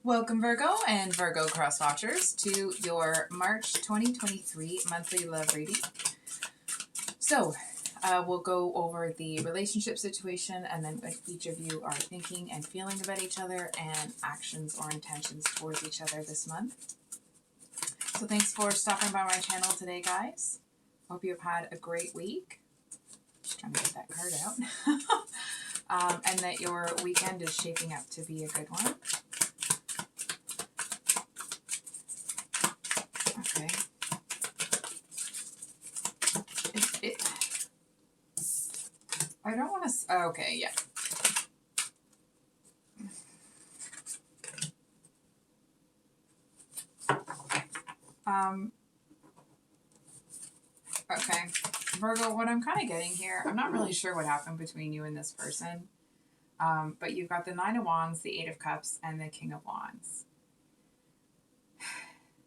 Welcome, Virgo and Virgo cross watchers, to your March 2023 monthly love reading. So, we'll go over the relationship situation and then what each of you are thinking and feeling about each other and actions or intentions towards each other this month. So, thanks for stopping by my channel today, guys. Hope you've had a great week. Just trying to get that card out. And that your weekend is shaping up to be a good one. Okay. I don't want to. Okay, yeah. Okay. Virgo, what I'm kind of getting here, I'm not really sure what happened between you and this person. But you've got the Nine of Wands, the Eight of Cups, and the King of Wands.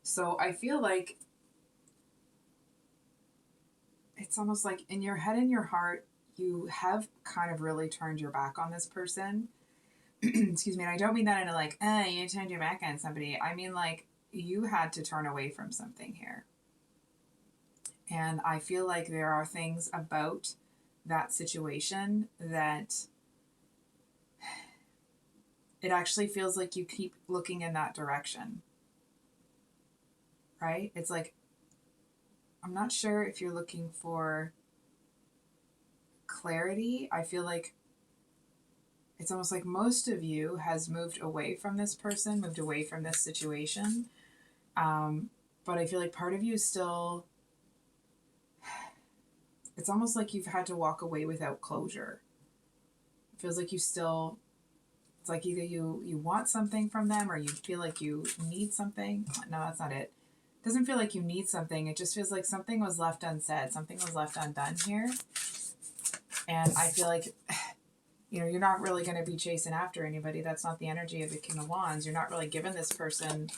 So I feel like it's almost like in your head and your heart, you have kind of really turned your back on this person. Excuse me. And I don't mean that in a like, you turned your back on somebody. I mean like you had to turn away from something here. And I feel like there are things about that situation that it actually feels like you keep looking in that direction. Right? It's like, I'm not sure if you're looking for clarity. I feel like it's almost like most of you has moved away from this person, moved away from this situation. But I feel like part of you still, it's almost like you've had to walk away without closure. It feels like you still, it's like either you want something from them or you feel like you need something. No, that's not it. It doesn't feel like you need something. It just feels like something was left unsaid. Something was left undone here. And I feel like, you're not really going to be chasing after anybody. That's not the energy of the King of Wands. You're not really giving this person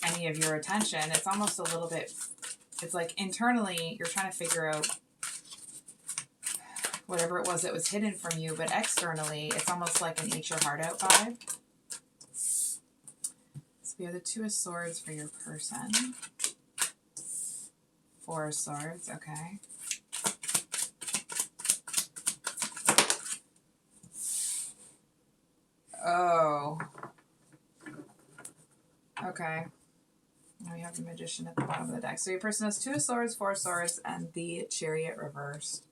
any of your attention. It's almost a little bit, it's like internally you're trying to figure out whatever it was that was hidden from you, but externally it's almost like an eat your heart out vibe. So we have the Two of Swords for your person. Four of Swords, okay. Oh. Okay. Now we have the Magician at the bottom of the deck. So your person has Two of Swords, Four of Swords, and the Chariot reversed.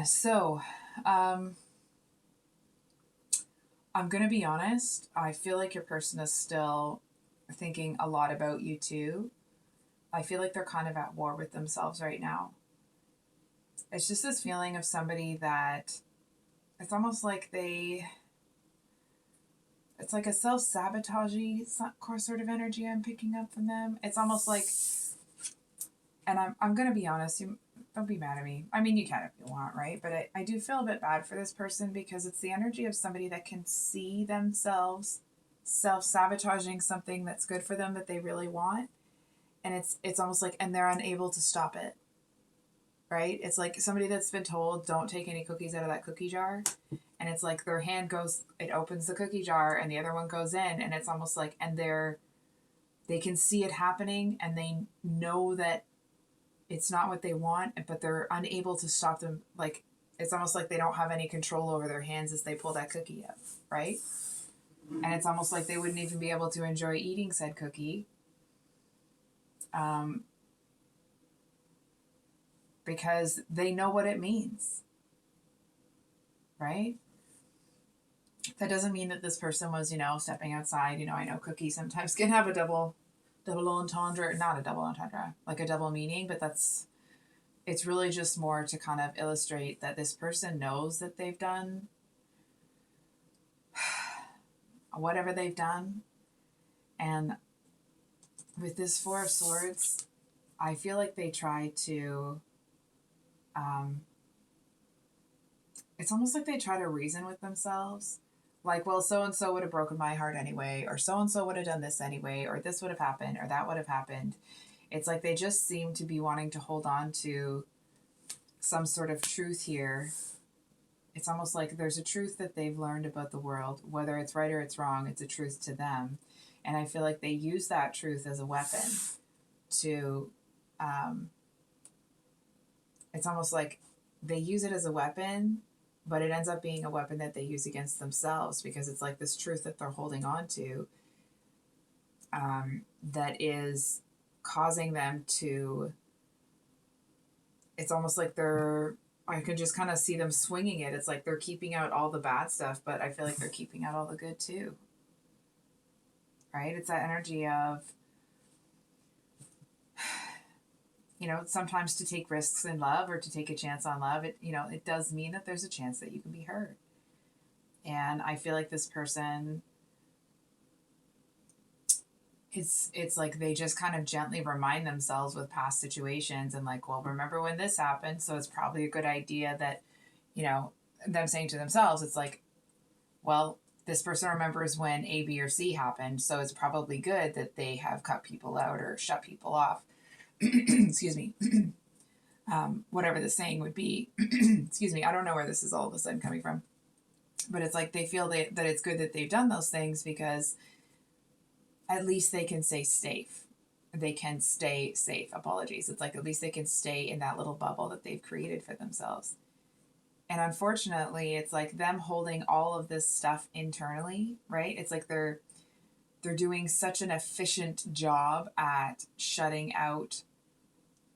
So, I'm going to be honest. I feel like your person is still thinking a lot about you too. I feel like they're kind of at war with themselves right now. It's just this feeling of somebody that it's almost like it's like a self-sabotagey sort of energy I'm picking up from them. It's almost like, and I'm going to be honest, don't be mad at me. I mean, you can if you want, right? But I do feel a bit bad for this person because it's the energy of somebody that can see themselves self-sabotaging something that's good for them that they really want. And it's almost like, and they're unable to stop it, right? It's like somebody that's been told, don't take any cookies out of that cookie jar. And it's like their hand goes, it opens the cookie jar and the other one goes in. And it's almost like, and they can see it happening and they know that it's not what they want, but they're unable to stop them. Like, it's almost like they don't have any control over their hands as they pull that cookie up, right? And it's almost like they wouldn't even be able to enjoy eating said cookie. Because they know what it means, right? That doesn't mean that this person was, stepping outside. I know cookies sometimes can have a double entendre, not a double entendre, like a double meaning, but it's really just more to kind of illustrate that this person knows that they've done whatever they've done. And with this Four of Swords, I feel like they try to, it's almost like they try to reason with themselves. Like, well, so-and-so would have broken my heart anyway, or so-and-so would have done this anyway, or this would have happened, or that would have happened. It's like they just seem to be wanting to hold on to some sort of truth here it's almost like there's a truth that they've learned about the world, whether it's right or it's wrong, it's a truth to them. And I feel like they use that truth as a weapon to, it's almost like they use it as a weapon, but it ends up being a weapon that they use against themselves, because it's like this truth that they're holding on to, that is causing them to, it's almost like I can just kind of see them swinging it. It's like they're keeping out all the bad stuff, but I feel like they're keeping out all the good too. Right? It's that energy of, sometimes to take risks in love or to take a chance on love, it does mean that there's a chance that you can be hurt. And I feel like this person, it's like they just kind of gently remind themselves with past situations and like, well, remember when this happened? So it's probably a good idea that, them saying to themselves, it's like, well, this person remembers when A, B, or C happened. So it's probably good that they have cut people out or shut people off. Excuse me. Whatever the saying would be. Excuse me. I don't know where this is all of a sudden coming from. But it's like they feel that it's good that they've done those things because at least they can stay safe. They can stay safe. Apologies. It's like at least they can stay in that little bubble that they've created for themselves. And unfortunately, it's like them holding all of this stuff internally, right? It's like they're doing such an efficient job at shutting out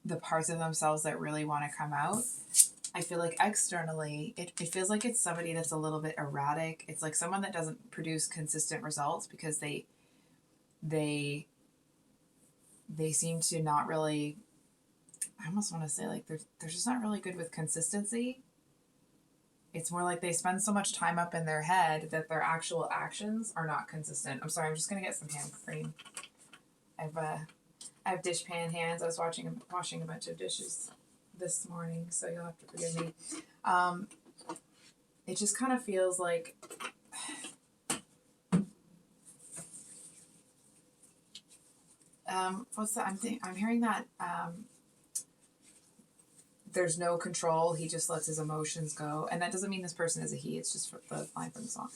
the parts of themselves that really want to come out. I feel like externally, it feels like it's somebody that's a little bit erratic. It's like someone that doesn't produce consistent results because they seem to not really, I almost want to say like they're just not really good with consistency. It's more like they spend so much time up in their head that their actual actions are not consistent. I'm sorry, I'm just going to get some hand cream. I have dishpan hands. I was washing a bunch of dishes this morning, so you'll have to forgive me. It just kind of feels like what's that? I'm hearing that there's no control. He just lets his emotions go, and that doesn't mean this person is a he. It's just the line from the song.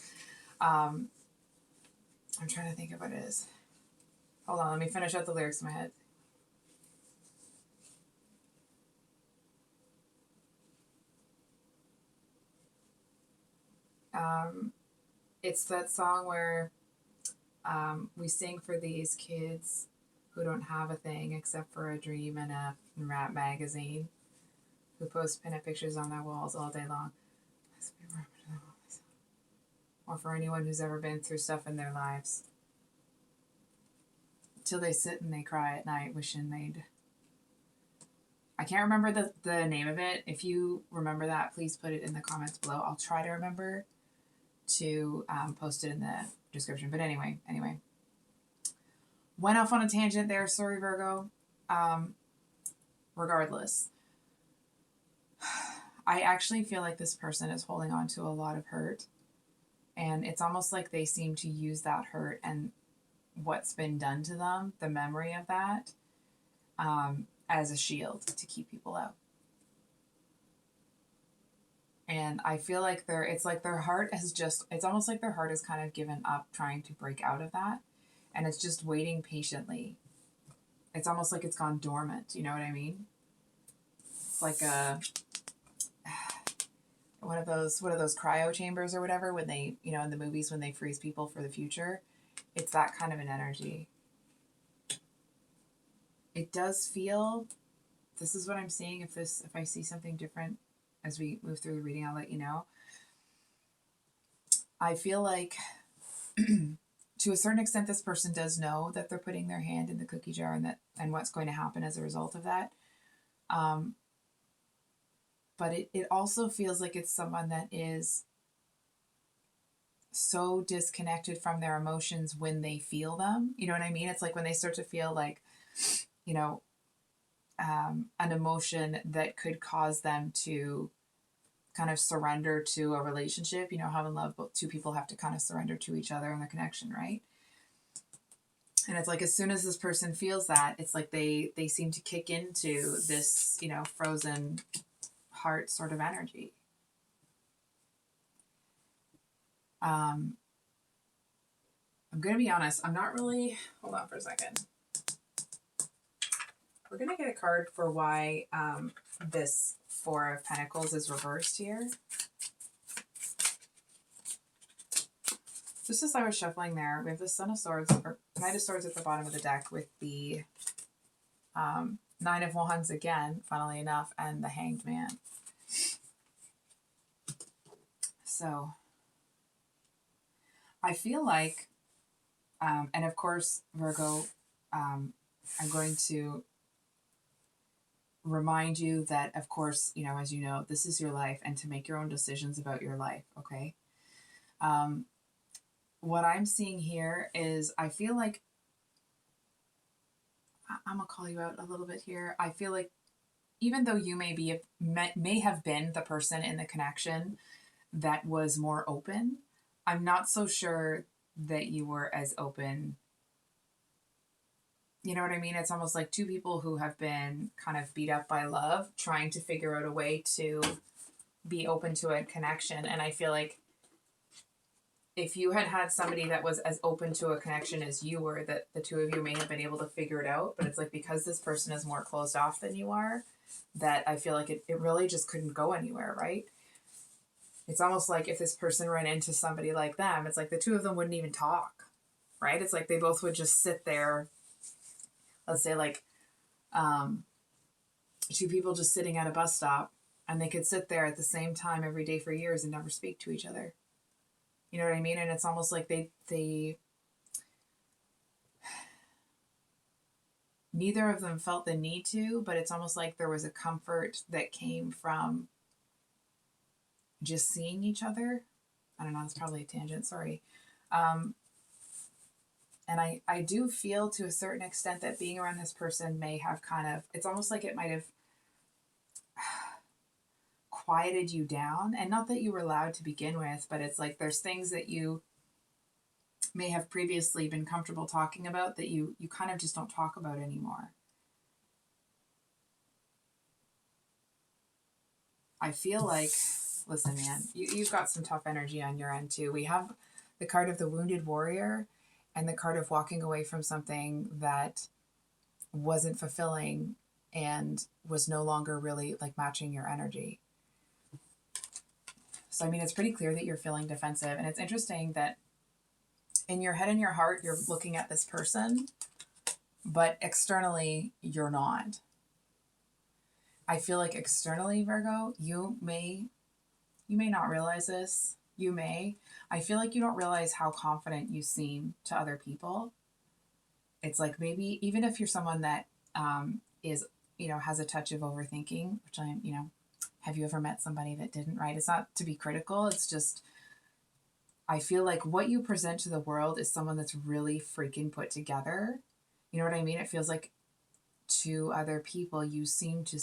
I'm trying to think of what it is. Hold on, let me finish out the lyrics in my head. It's that song where we sing for these kids who don't have a thing except for a dream and a rap magazine, who post pinup pictures on their walls all day long. Or for anyone who's ever been through stuff in their lives. Till they sit and they cry at night wishing they'd... I can't remember the name of it. If you remember that, please put it in the comments below. I'll try to remember to post it in the description. But anyway. Went off on a tangent there. Sorry, Virgo. Regardless. I actually feel like this person is holding on to a lot of hurt. And it's almost like they seem to use that hurt and what's been done to them, the memory of that, as a shield to keep people out. And I feel like it's like their heart has it's almost like their heart has kind of given up trying to break out of that. And it's just waiting patiently. It's almost like it's gone dormant. You know what I mean? It's like one of those cryo chambers or whatever, when they, in the movies, when they freeze people for the future. It's that kind of an energy. It does feel, this is what I'm seeing. If I see something different as we move through the reading, I'll let you know. I feel like to a certain extent, this person does know that they're putting their hand in the cookie jar and what's going to happen as a result of that. But it also feels like it's someone that is so disconnected from their emotions when they feel them. You know what I mean? It's like when they start to feel like, an emotion that could cause them to kind of surrender to a relationship. How in love two people have to kind of surrender to each other and the connection, right? And it's like as soon as this person feels that, it's like they seem to kick into this, frozen heart sort of energy. I'm going to be honest. I'm not really, hold on for a second. We're going to get a card for why this Four of Pentacles is reversed here. Just as I was shuffling there, we have the Son of Swords, or Knight of Swords at the bottom of the deck with the Nine of Wands again, funnily enough, and the Hanged Man. So, I feel like, and of course, Virgo, I'm going to remind you that, of course, you know, as you know, this is your life and to make your own decisions about your life, okay? What I'm seeing here is I feel like, I'm going to call you out a little bit here. I feel like even though you may have been the person in the connection that was more open, I'm not so sure that you were as open. You know what I mean? It's almost like two people who have been kind of beat up by love, trying to figure out a way to be open to a connection. And I feel like if you had had somebody that was as open to a connection as you were, that the two of you may have been able to figure it out. But it's like, because this person is more closed off than you are, that I feel like it really just couldn't go anywhere, right? It's almost like if this person ran into somebody like them, it's like the two of them wouldn't even talk, right? It's like they both would just sit there. Let's say like two people just sitting at a bus stop, and they could sit there at the same time every day for years and never speak to each other. You know what I mean? And it's almost like they neither of them felt the need to, but it's almost like there was a comfort that came from just seeing each other. I don't know, that's probably a tangent, sorry. And I do feel to a certain extent that being around this person may have kind of, it's almost like it might have quieted you down. And not that you were loud to begin with, but it's like there's things that you may have previously been comfortable talking about that you kind of just don't talk about anymore. I feel like, listen, man, you've got some tough energy on your end too. We have the card of the Wounded Warrior and the card of walking away from something that wasn't fulfilling and was no longer really like matching your energy. So, I mean, it's pretty clear that you're feeling defensive. And it's interesting that in your head and your heart, you're looking at this person, but externally, you're not. I feel like externally, Virgo, you may not realize this. You may. I feel like you don't realize how confident you seem to other people. It's like maybe even if you're someone that is, you know, has a touch of overthinking, which I'm, you know, have you ever met somebody that didn't, right? It's not to be critical. It's just, I feel like what you present to the world is someone that's really freaking put together. You know what I mean? It feels like to other people, you seem to,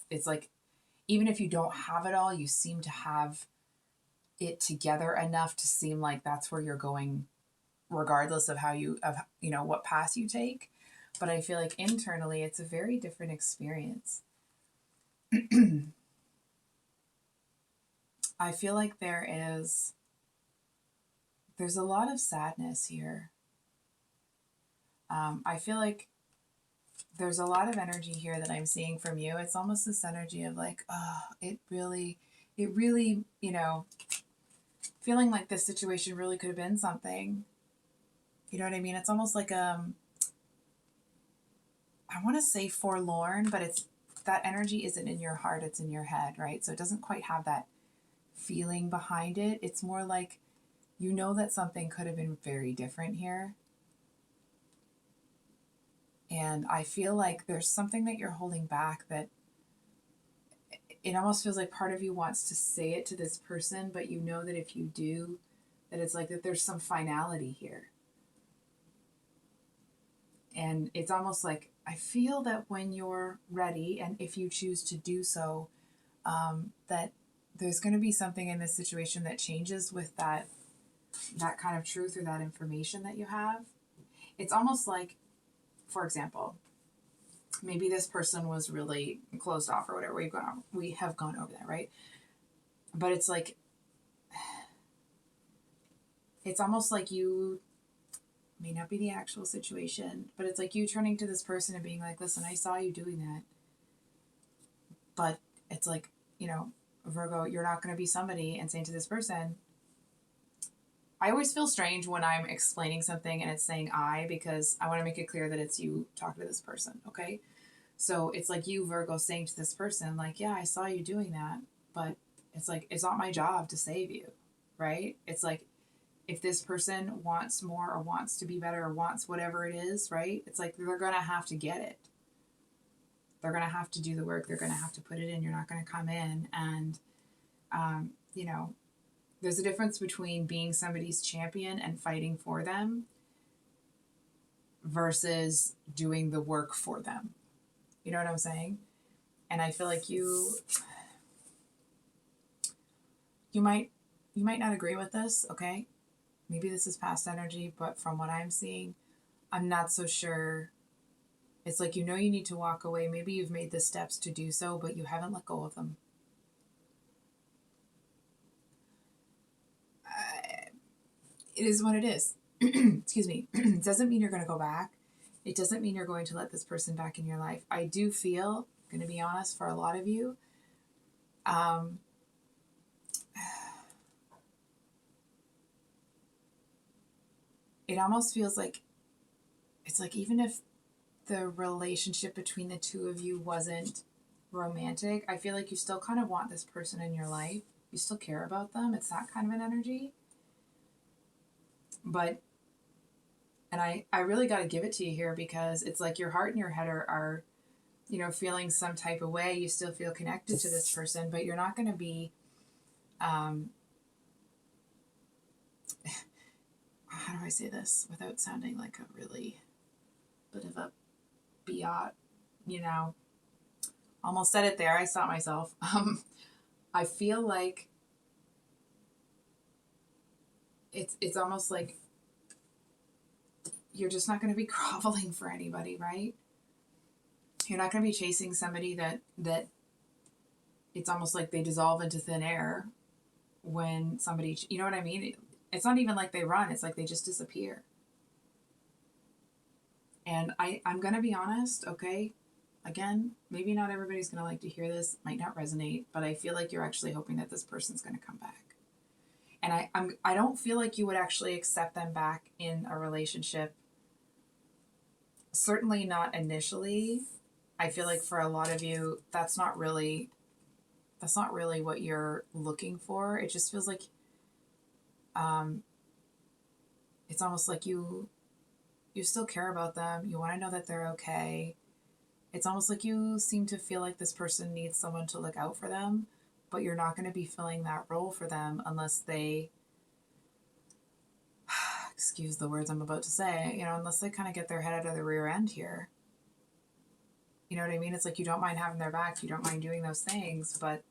it's like, even if you don't have it all, you seem to have it together enough to seem like that's where you're going, regardless of you know, what path you take. But I feel like internally, it's a very different experience. I feel like there's a lot of sadness here. I feel like there's a lot of energy here that I'm seeing from you. It's almost this energy of like, oh, it really, you know, feeling like this situation really could have been something. You know what I mean? It's almost like, I want to say forlorn, but it's, that energy isn't in your heart, it's in your head, right? So it doesn't quite have that feeling behind it. It's more like, you know that something could have been very different here. And I feel like there's something that you're holding back, that it almost feels like part of you wants to say it to this person, but you know that if you do, that it's like that there's some finality here. And it's almost like, I feel that when you're ready, and if you choose to do so, that there's going to be something in this situation that changes with that kind of truth or that information that you have. It's almost like, for example, maybe this person was really closed off or whatever. We have gone over that, right? But it's like, it's almost like you, may not be the actual situation, but it's like you turning to this person and being like, listen, I saw you doing that. But it's like, you know, Virgo, you're not going to be somebody and saying to this person, I always feel strange when I'm explaining something and it's saying I, because I want to make it clear that it's you talking to this person, okay? So it's like you, Virgo, saying to this person, like, yeah, I saw you doing that, but it's like, it's not my job to save you, right? It's like, if this person wants more or wants to be better or wants whatever it is, right? It's like they're going to have to get it. They're going to have to do the work. They're going to have to put it in. You're not going to come in and, you know, there's a difference between being somebody's champion and fighting for them versus doing the work for them. You know what I'm saying? And I feel like you might not agree with this, okay? Maybe this is past energy, but from what I'm seeing, I'm not so sure. It's like, you know, you need to walk away. Maybe you've made the steps to do so, but you haven't let go of them. It is what it is. Excuse me. It doesn't mean you're going to go back. It doesn't mean you're going to let this person back in your life. I do feel, I'm going to be honest, for a lot of you, it almost feels like, it's like even if the relationship between the two of you wasn't romantic, I feel like you still kind of want this person in your life. You still care about them. It's that kind of an energy. But, and I really got to give it to you here, because it's like your heart and your head are, you know, feeling some type of way. You still feel connected to this person, but you're not going to be, how do I say this without sounding like a really bit of a biot, you know, almost said it there. I stopped myself. I feel like it's almost like you're just not going to be groveling for anybody, right? You're not going to be chasing somebody that it's almost like they dissolve into thin air when somebody, you know what I mean? It's not even like they run. It's like they just disappear. And I'm going to be honest, okay? Again, maybe not everybody's going to like to hear this, might not resonate, but I feel like you're actually hoping that this person's going to come back. And I don't feel like you would actually accept them back in a relationship. Certainly not initially. I feel like for a lot of you, that's not really what you're looking for. It just feels like it's almost like you still care about them. You want to know that they're okay. It's almost like you seem to feel like this person needs someone to look out for them, but you're not going to be filling that role for them unless they, excuse the words I'm about to say, you know, unless they kind of get their head out of the rear end here. You know what I mean? It's like you don't mind having their back, you don't mind doing those things, but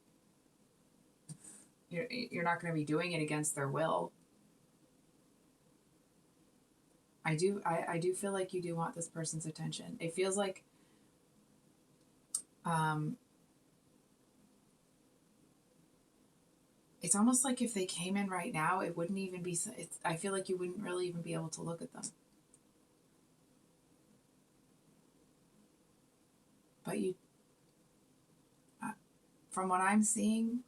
you're not going to be doing it against their will. I do feel like you do want this person's attention. It feels like it's almost like if they came in right now, it wouldn't even be, I feel like you wouldn't really even be able to look at them. But you, from what I'm seeing,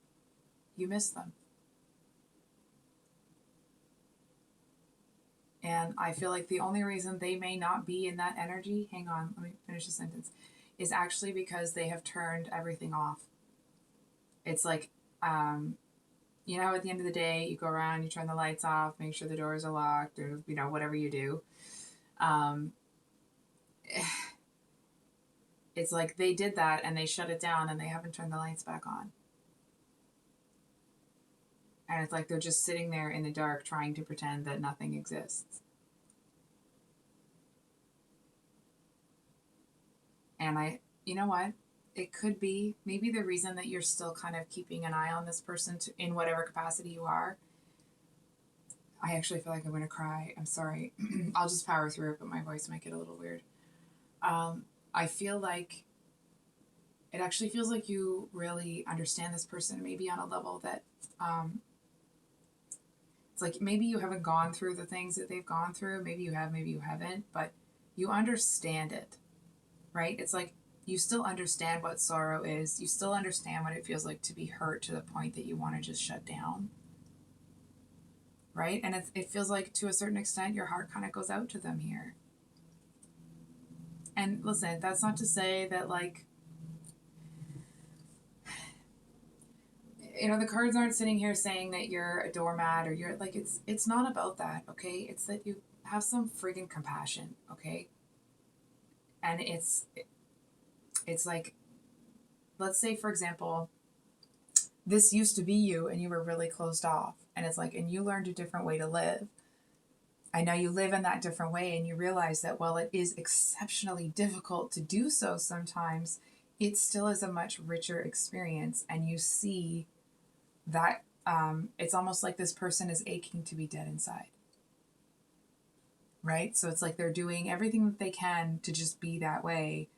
you miss them. And I feel like the only reason they may not be in that energy, hang on, let me finish the sentence, is actually because they have turned everything off. It's like, you know, at the end of the day, you go around, you turn the lights off, make sure the doors are locked, or, you know, whatever you do. It's like they did that and they shut it down and they haven't turned the lights back on. And it's like they're just sitting there in the dark trying to pretend that nothing exists. And you know what? It could be maybe the reason that you're still kind of keeping an eye on this person in whatever capacity you are. I actually feel like I'm going to cry. I'm sorry. I'll just power through it, but my voice might get a little weird. I feel like it actually feels like you really understand this person, maybe on a level that It's like maybe you haven't gone through the things that they've gone through. Maybe you have, maybe you haven't, but you understand it, right? It's like you still understand what sorrow is. You still understand what it feels like to be hurt to the point that you want to just shut down, right? And it feels like to a certain extent your heart kind of goes out to them here. And listen, that's not to say that like, you know, the cards aren't sitting here saying that you're a doormat or you're like, it's not about that, okay? It's that you have some friggin' compassion, okay? And it's like, let's say for example, this used to be you and you were really closed off, and it's like, and you learned a different way to live. And now you live in that different way and you realize that while it is exceptionally difficult to do so sometimes, it still is a much richer experience. And you see that it's almost like this person is aching to be dead inside. Right? So it's like they're doing everything that they can to just be that way,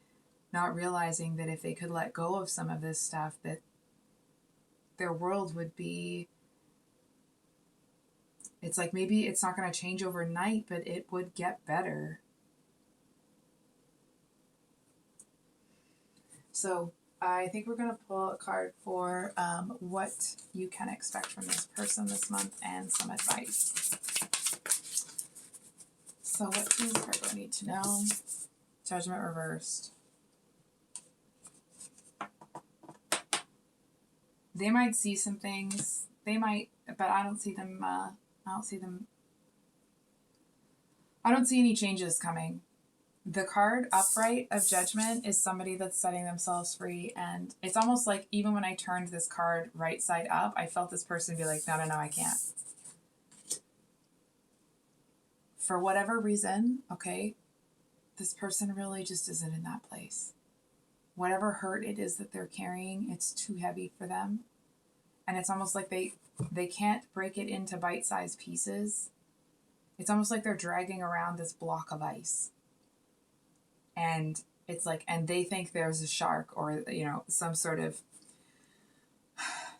not realizing that if they could let go of some of this stuff, that their world would be, it's like maybe it's not going to change overnight, but it would get better. So I think we're going to pull a card for what you can expect from this person this month and some advice. So what does Virgo need to know? Judgment reversed. They might see some things. They might, but I don't see them. I don't see any changes coming. The card upright of Judgment is somebody that's setting themselves free, and it's almost like even when I turned this card right side up, I felt this person be like, no, I can't. For whatever reason, okay, this person really just isn't in that place. Whatever hurt it is that they're carrying, it's too heavy for them. And it's almost like they can't break it into bite-sized pieces. It's almost like they're dragging around this block of ice. And it's like, and they think there's a shark or, you know, some sort of,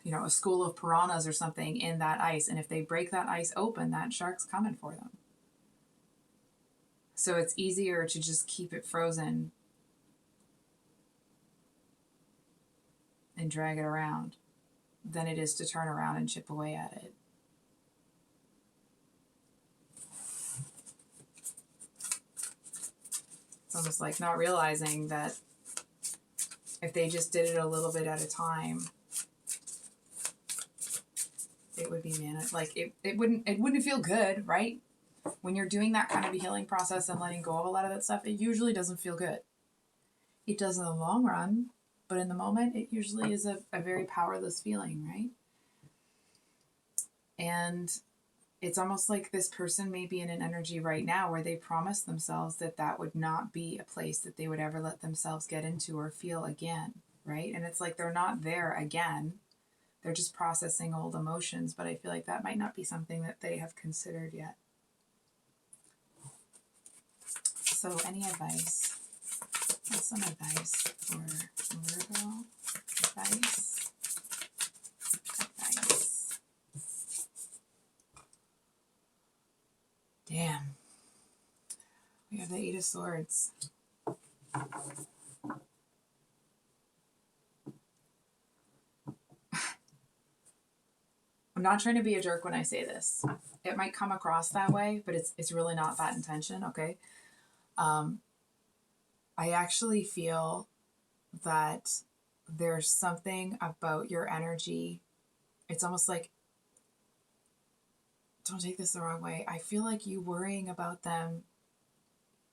you know, a school of piranhas or something in that ice. And if they break that ice open, that shark's coming for them. So it's easier to just keep it frozen and drag it around than it is to turn around and chip away at it. It's almost like not realizing that if they just did it a little bit at a time, it would be like it wouldn't feel good, right? When you're doing that kind of a healing process and letting go of a lot of that stuff, it usually doesn't feel good. It does in the long run, but in the moment, it usually is a very powerless feeling, right? And it's almost like this person may be in an energy right now where they promised themselves that that would not be a place that they would ever let themselves get into or feel again, right? And it's like they're not there again. They're just processing old emotions, but I feel like that might not be something that they have considered yet. So any advice? What's some advice for Virgo? Advice. Damn. We have the Eight of Swords. I'm not trying to be a jerk when I say this. It might come across that way, but it's really not that intention, okay? I actually feel that there's something about your energy. It's almost like, don't take this the wrong way. I feel like you worrying about them.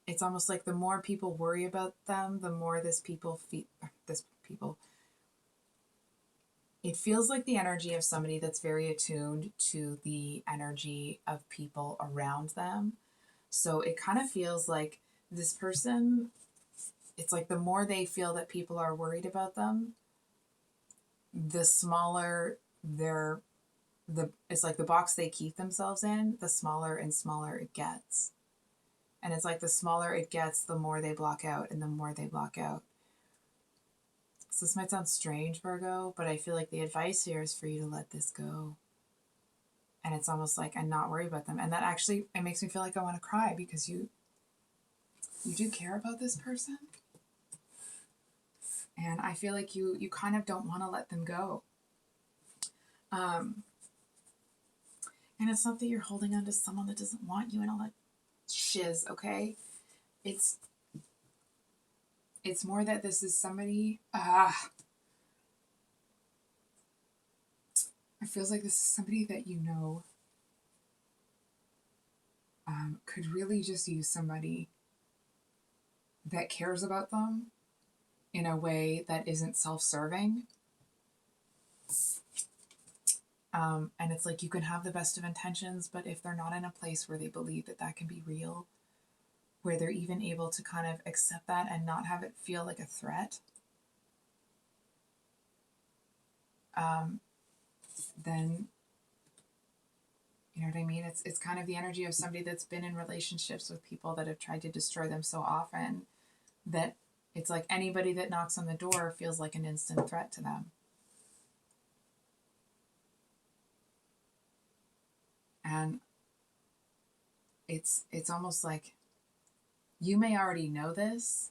It's almost like the more people worry about them, the more it feels like the energy of somebody that's very attuned to the energy of people around them. So it kind of feels like this person, it's like the more they feel that people are worried about them, the smaller it's like the box they keep themselves in, the smaller and smaller it gets. And it's like the smaller it gets, the more they block out and the more they block out. So this might sound strange, Virgo, but I feel like the advice here is for you to let this go And it's almost like I'm not worried about them. And that actually, it makes me feel like I want to cry, because you do care about this person. And I feel like you kind of don't want to let them go. And it's not that you're holding on to someone that doesn't want you and all that shiz, okay? It's more that this is somebody, it feels like this is somebody that you know could really just use somebody that cares about them in a way that isn't self-serving. And it's like you can have the best of intentions, but if they're not in a place where they believe that that can be real, where they're even able to kind of accept that and not have it feel like a threat, then, you know what I mean? It's kind of the energy of somebody that's been in relationships with people that have tried to destroy them so often that it's like anybody that knocks on the door feels like an instant threat to them. And it's almost like you may already know this,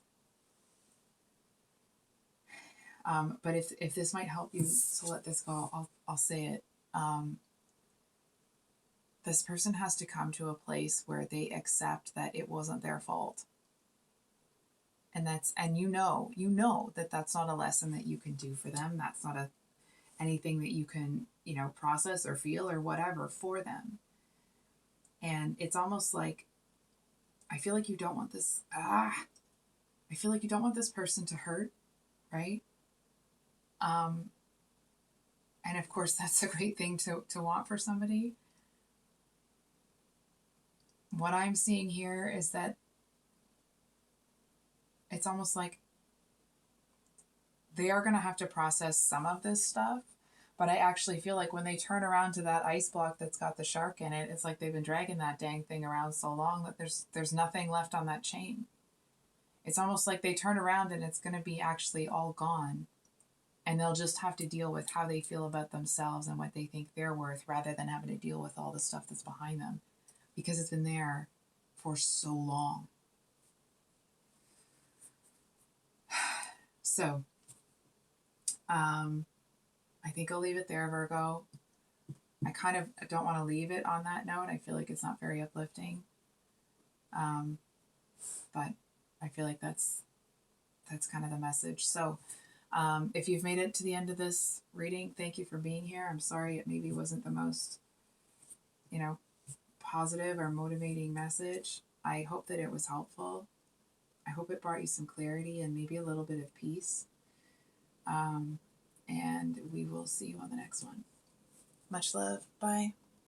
but if this might help you to let this go, I'll say it. This person has to come to a place where they accept that it wasn't their fault. And you know that that's not a lesson that you can do for them. That's not anything that you can, process or feel or whatever for them. And it's almost like, I feel like you don't want this, I feel like you don't want this person to hurt, right? And of course that's a great thing to want for somebody. What I'm seeing here is that it's almost like they are going to have to process some of this stuff, but I actually feel like when they turn around to that ice block that's got the shark in it, it's like they've been dragging that dang thing around so long that there's nothing left on that chain. It's almost like they turn around and it's going to be actually all gone, and they'll just have to deal with how they feel about themselves and what they think they're worth, rather than having to deal with all the stuff that's behind them, because it's been there for so long. So, I think I'll leave it there, Virgo. I kind of don't want to leave it on that note. I feel like it's not very uplifting. But I feel like that's kind of the message. So, if you've made it to the end of this reading, thank you for being here. I'm sorry it maybe wasn't the most, positive or motivating message. I hope that it was helpful. I hope it brought you some clarity and maybe a little bit of peace. And we will see you on the next one. Much love. Bye.